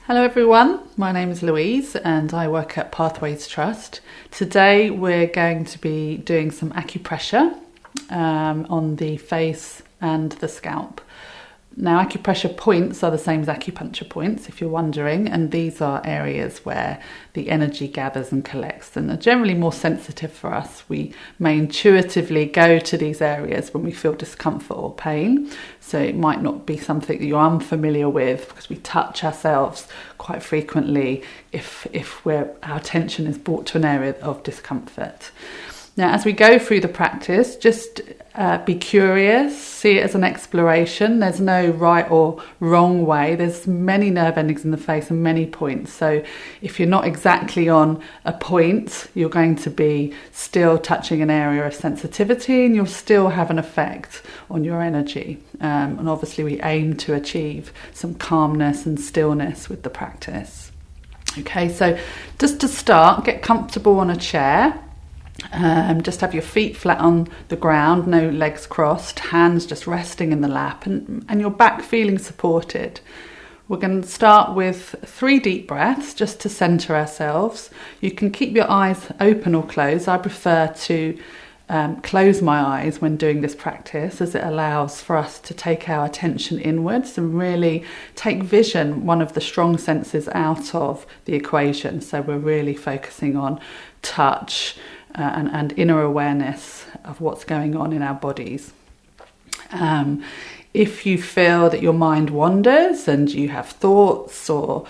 Hello everyone, my name is Louise and I work at Pathways Trust. Today we're going to be doing some acupressure on the face and the scalp. Now acupressure points are the same as acupuncture points if you're wondering, and these are areas where the energy gathers and collects and are generally more sensitive for us. We may intuitively go to these areas when we feel discomfort or pain, so it might not be something that you're unfamiliar with because we touch ourselves quite frequently if our attention is brought to an area of discomfort. Now, as we go through the practice, just be curious, see it as an exploration. There's no right or wrong way. There's many nerve endings in the face and many points. So if you're not exactly on a point, you're going to be still touching an area of sensitivity and you'll still have an effect on your energy. And obviously we aim to achieve some calmness and stillness with the practice. Okay, so just to start, get comfortable on a chair. Just have your feet flat on the ground, no legs crossed, hands just resting in the lap and your back feeling supported. We're going to start with 3 deep breaths just to center ourselves. You can keep your eyes open or closed. I prefer to close my eyes when doing this practice, as it allows for us to take our attention inwards and really take vision, one of the strong senses, out of the equation. So we're really focusing on touch, and inner awareness of what's going on in our bodies. If you feel that your mind wanders and you have thoughts or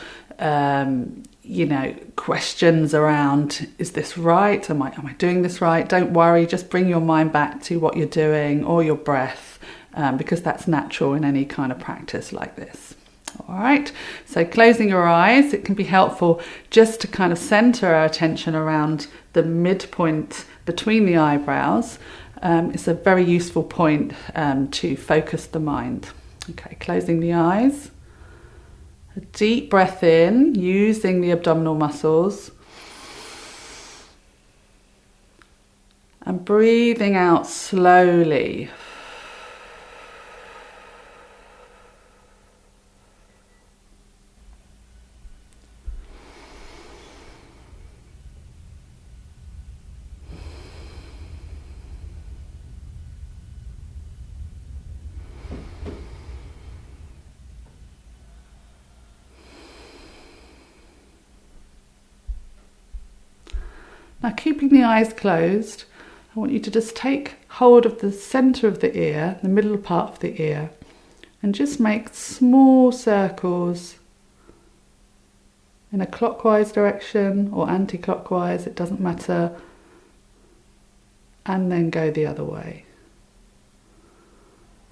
questions around, is this right? Am I doing this right? Don't worry, just bring your mind back to what you're doing or your breath, because that's natural in any kind of practice like this. All right, so closing your eyes, it can be helpful just to kind of center our attention around the midpoint between the eyebrows. It's a very useful point to focus the mind. Okay, closing the eyes. A deep breath in, using the abdominal muscles. And breathing out slowly. Now, keeping the eyes closed, I want you to just take hold of the centre of the ear, the middle part of the ear, and just make small circles in a clockwise direction or anti-clockwise, it doesn't matter, and then go the other way.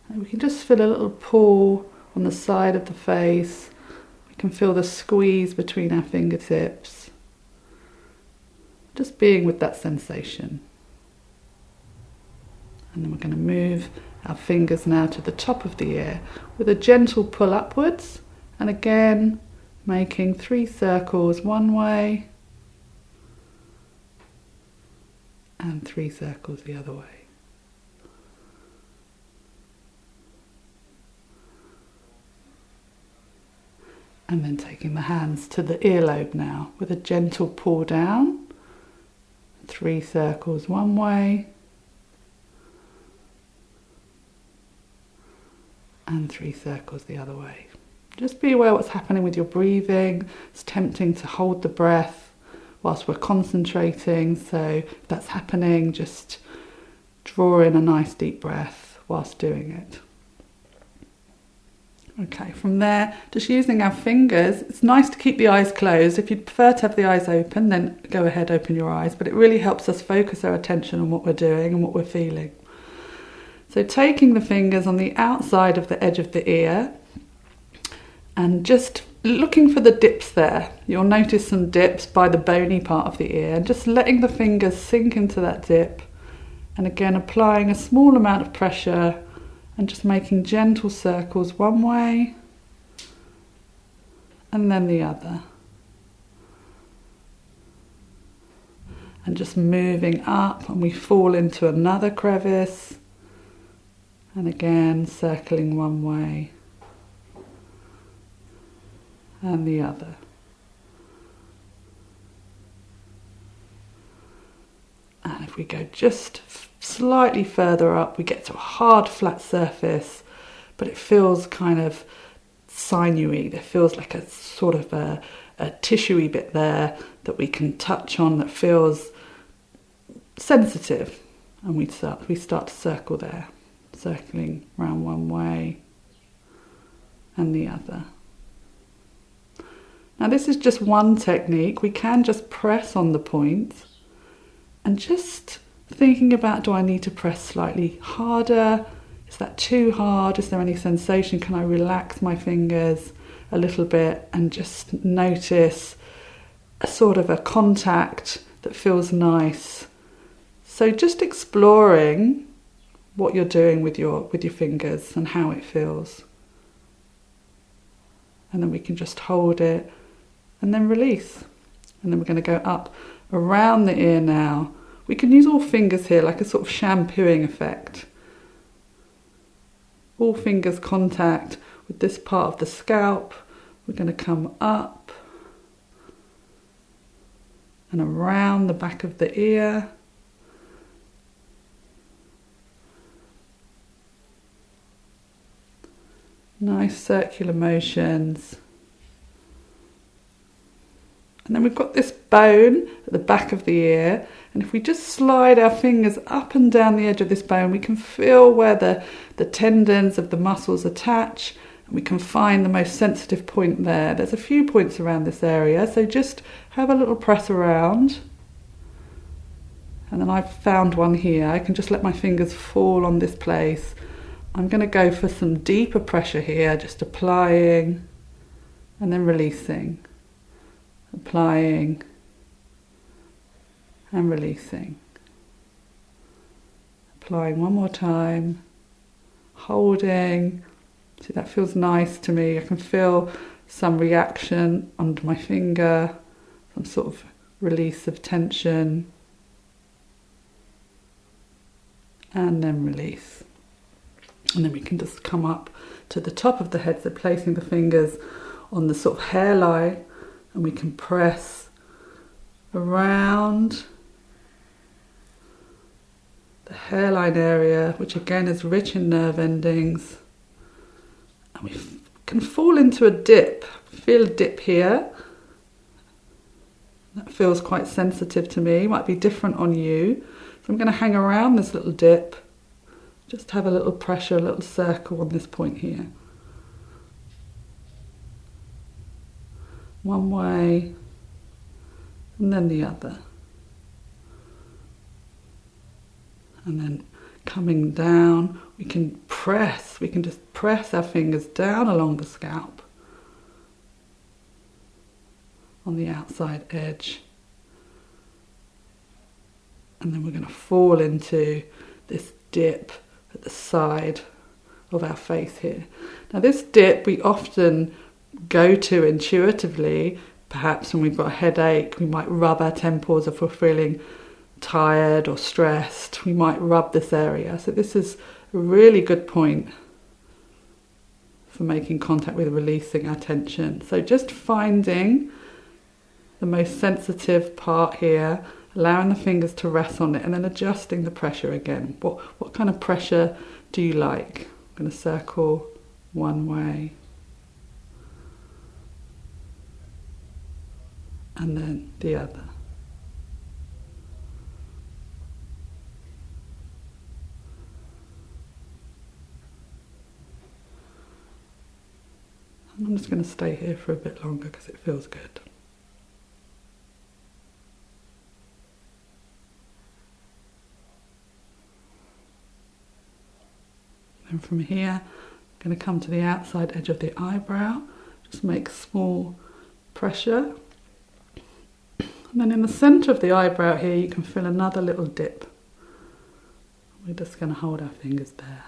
And we can just feel a little pull on the side of the face. We can feel the squeeze between our fingertips. Just being with that sensation. And then we're going to move our fingers now to the top of the ear with a gentle pull upwards, and again making 3 circles one way and 3 circles the other way. And then taking the hands to the earlobe now with a gentle pull down. 3 circles one way and 3 circles the other way. Just be aware what's happening with your breathing. It's tempting to hold the breath whilst we're concentrating, so if that's happening, just draw in a nice deep breath whilst doing it. Okay, from there, just using our fingers, it's nice to keep the eyes closed. If you'd prefer to have the eyes open, then go ahead, open your eyes. But it really helps us focus our attention on what we're doing and what we're feeling. So taking the fingers on the outside of the edge of the ear and just looking for the dips there. You'll notice some dips by the bony part of the ear, and just letting the fingers sink into that dip. And again, applying a small amount of pressure and just making gentle circles one way and then the other. And just moving up, and we fall into another crevice. And again, circling one way and the other. And if we go just slightly further up, we get to a hard flat surface, but it feels kind of sinewy. There feels like a sort of a tissuey bit there that we can touch on that feels sensitive. And we start to circle there, circling round one way and the other. Now this is just one technique. We can just press on the point and just thinking about, do I need to press slightly harder? Is that too hard? Is there any sensation? Can I relax my fingers a little bit and just notice a sort of a contact that feels nice? So just exploring what you're doing with your fingers and how it feels. And then we can just hold it and then release. And then we're going to go up around the ear now. We can use all fingers here like a sort of shampooing effect. All fingers contact with this part of the scalp. We're going to come up and around the back of the ear. Nice circular motions. And then we've got this bone at the back of the ear, and if we just slide our fingers up and down the edge of this bone, we can feel where the tendons of the muscles attach, and we can find the most sensitive point there. There's a few points around this area, so just have a little press around. And then I've found one here. I can just let my fingers fall on this place. I'm going to go for some deeper pressure here, just applying and then releasing. Applying and releasing. Applying one more time. Holding. See, that feels nice to me. I can feel some reaction under my finger, some sort of release of tension. And then release. And then we can just come up to the top of the head, so placing the fingers on the sort of hairline, and we can press around the hairline area, which again is rich in nerve endings. And we can fall into a dip. Feel a dip here. That feels quite sensitive to me. Might be different on you. So I'm going to hang around this little dip. Just have a little pressure, a little circle on this point here. One way and then the other. And then coming down, we can just press our fingers down along the scalp on the outside edge. And then we're going to fall into this dip at the side of our face here. Now this dip we often go to intuitively. Perhaps when we've got a headache, we might rub our temples. If we're feeling tired or stressed, we might rub this area. So this is a really good point for making contact with releasing our tension. So just finding the most sensitive part here, allowing the fingers to rest on it, and then adjusting the pressure again. What kind of pressure do you like? I'm going to circle one way. And then the other. And I'm just going to stay here for a bit longer because it feels good. And from here, I'm going to come to the outside edge of the eyebrow. Just make small pressure. And then in the centre of the eyebrow here, you can feel another little dip. We're just going to hold our fingers there.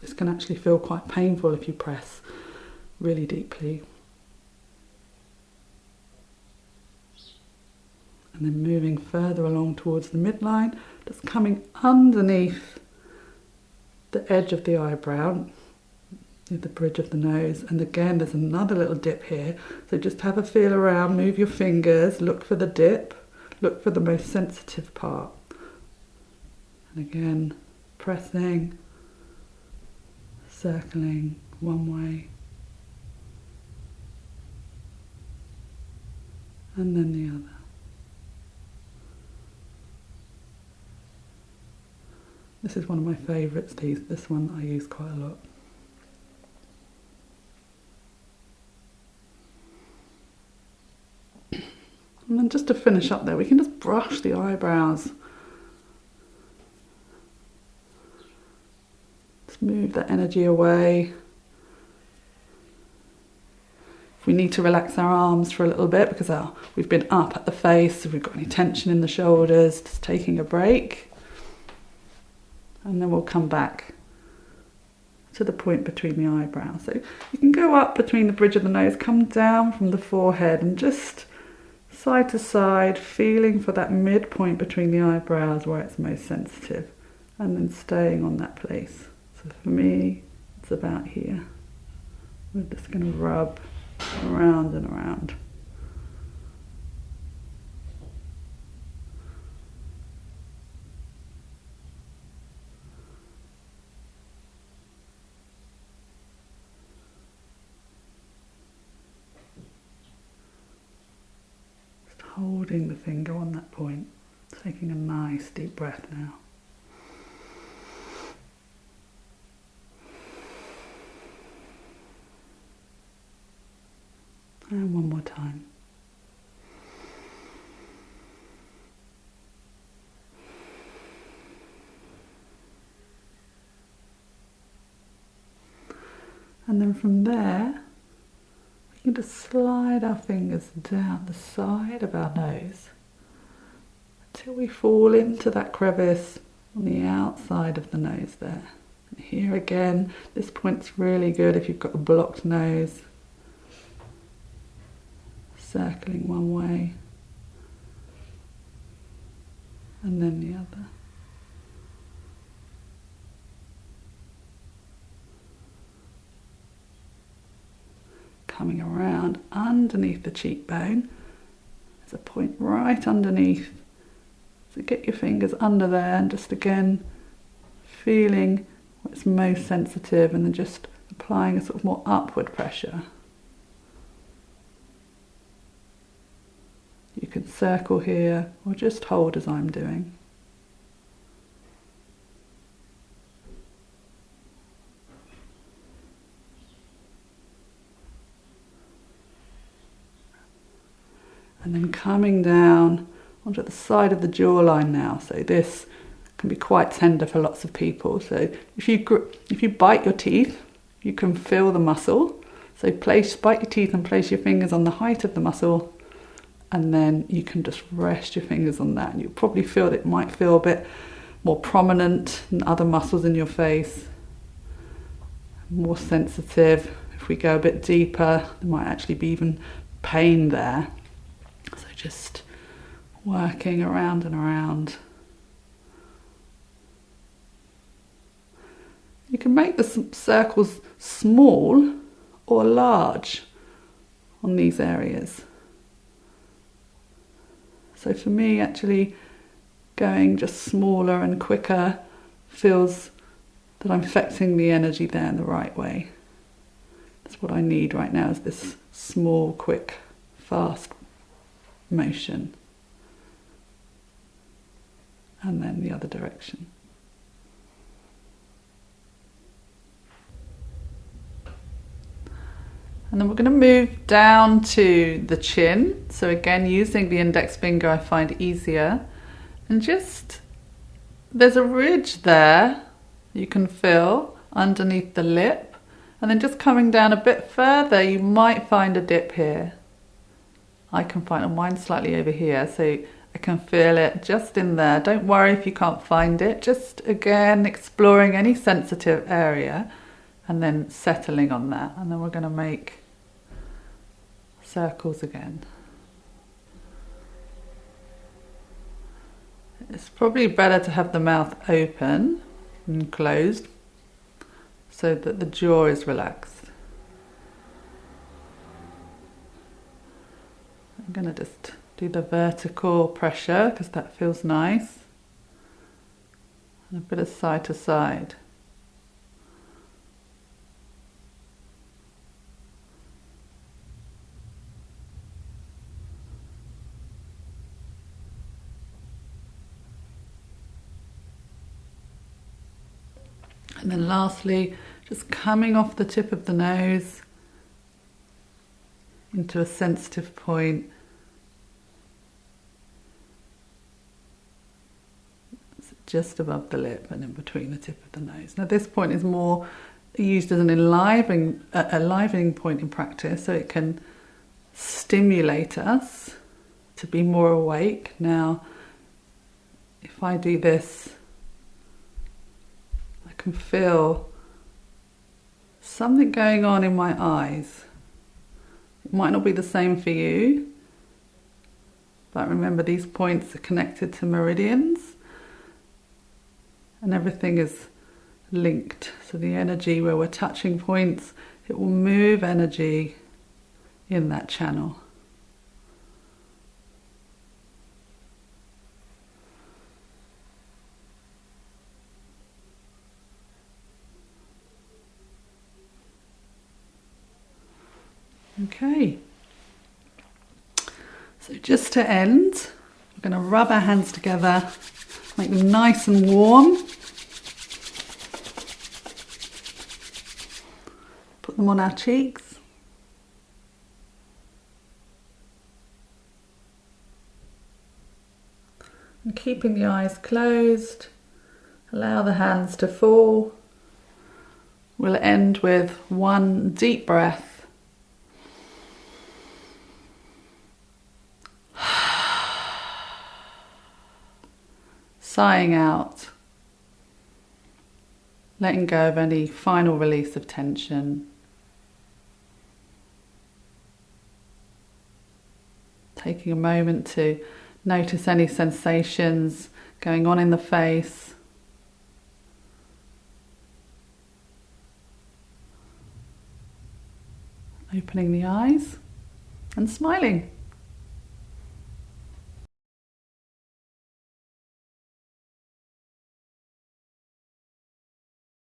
This can actually feel quite painful if you press really deeply. And then moving further along towards the midline, just coming underneath the edge of the eyebrow, near the bridge of the nose. And again, there's another little dip here. So just have a feel around, move your fingers, look for the dip, look for the most sensitive part. And again, pressing, circling one way, and then the other. This is one of my favourites, this one I use quite a lot. And then just to finish up there, we can just brush the eyebrows. Just move that energy away. If we need to relax our arms for a little bit because we've been up at the face, if we've got any tension in the shoulders, just taking a break. And then we'll come back to the point between the eyebrows. So you can go up between the bridge of the nose, come down from the forehead and just side to side, feeling for that midpoint between the eyebrows where it's most sensitive, and then staying on that place. So for me, it's about here. We're just going to rub around and around. Holding the finger on that point, taking a nice deep breath now. And one more time. And then from there, we can just slide our fingers down the side of our nose until we fall into that crevice on the outside of the nose there. And here again, this point's really good if you've got a blocked nose. Circling one way and then the other. Coming around underneath the cheekbone. There's a point right underneath. So get your fingers under there and just again feeling what's most sensitive and then just applying a sort of more upward pressure. You can circle here or just hold as I'm doing. And then coming down onto the side of the jawline now. So this can be quite tender for lots of people. So if you bite your teeth, you can feel the muscle. So bite your teeth and place your fingers on the height of the muscle, and then you can just rest your fingers on that. And you'll probably feel that it might feel a bit more prominent than other muscles in your face, more sensitive. If we go a bit deeper, there might actually be even pain there. So just working around and around. You can make the circles small or large on these areas. So for me, actually going just smaller and quicker feels that I'm affecting the energy there in the right way. That's what I need right now, is this small, quick, fast motion. And then the other direction. And then we're going to move down to the chin. So again, using the index finger I find easier. And just, there's a ridge there you can feel underneath the lip. And then just coming down a bit further, you might find a dip here. I can find mine slightly over here, so I can feel it just in there. Don't worry if you can't find it. Just again, exploring any sensitive area and then settling on that. And then we're going to make circles again. It's probably better to have the mouth open and closed so that the jaw is relaxed. I'm going to just do the vertical pressure because that feels nice, and a bit of side to side. And then lastly, just coming off the tip of the nose into a sensitive point. It's just above the lip and in between the tip of the nose. Now this point is more used as an enlivening point in practice, so it can stimulate us to be more awake. Now, if I do this, I can feel something going on in my eyes. It might not be the same for you, but remember these points are connected to meridians and everything is linked. So the energy where we're touching points, it will move energy in that channel. Okay, so just to end, we're going to rub our hands together, make them nice and warm. Put them on our cheeks. And keeping the eyes closed, allow the hands to fall. We'll end with one deep breath. Sighing out, letting go of any final release of tension. Taking a moment to notice any sensations going on in the face. Opening the eyes and smiling.